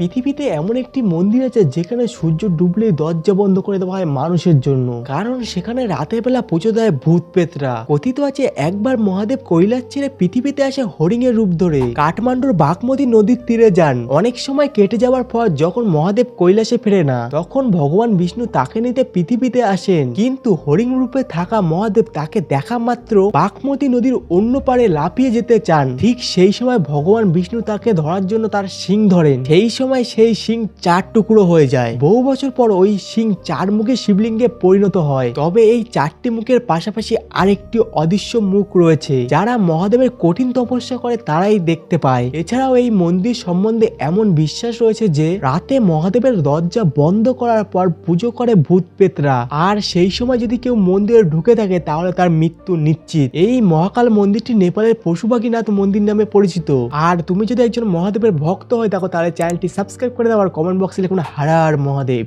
পৃথিবীতে এমন একটি মন্দির আছে যেখানে সূর্য ডুবলেই দরজা বন্ধ করে দেওয়া হয় মানুষের জন্য, কারণ সেখানে রাতের বেলা পুজো দেয় ভূত পেতরা। কথিত আছে একবার মহাদেব কৈলাস ছেড়ে পৃথিবীতে আসে হরিণ এর রূপ ধরে। কাঠমান্ডুর বাগমতী নদীর তীরে যান। অনেক সময় কেটে যাওয়ার পর যখন মহাদেব কৈলাসে ফেরে না, তখন ভগবান বিষ্ণু তাকে নিতে পৃথিবীতে আসেন, কিন্তু হরিণ রূপে থাকা মহাদেব তাকে দেখা মাত্র বাগমতী নদীর অন্য পারে লাফিয়ে যেতে চান। ঠিক সেই সময় ভগবান বিষ্ণু তাকে ধরার জন্য তার শিং ধরেন। সেই শিং 4 টুকরো হয়ে যায়। বহু বছর পর ওই শিং 4 মুখে শিবলিঙ্গে পরিণত হয়। তবে এই 4টি মুখের পাশাপাশি আরেকটি অদৃশ্য মুখ রয়েছে, যারা মহাদেবের কঠিন তপস্যা করে তারাই দেখতে পায়। এছাড়াও এই মন্দির সম্বন্ধে এমন বিশ্বাস রয়েছে যে রাতে মহাদেবের দরজা বন্ধ করার পর পুজো করে ভূত পেতরা, আর সেই সময় যদি কেউ মন্দিরে ঢুকে থাকে তাহলে তার মৃত্যু নিশ্চিত। এই মহাকাল মন্দিরটি নেপালের পশুপাখিনাথ মন্দির নামে পরিচিত। আর তুমি যদি একজন মহাদেবের ভক্ত হয়ে থাকো তাহলে চ্যানেলটি সাবস্ক্রাইব করে দাও আর কমেন্ট বক্সে লিখুন হর হর মহাদেব।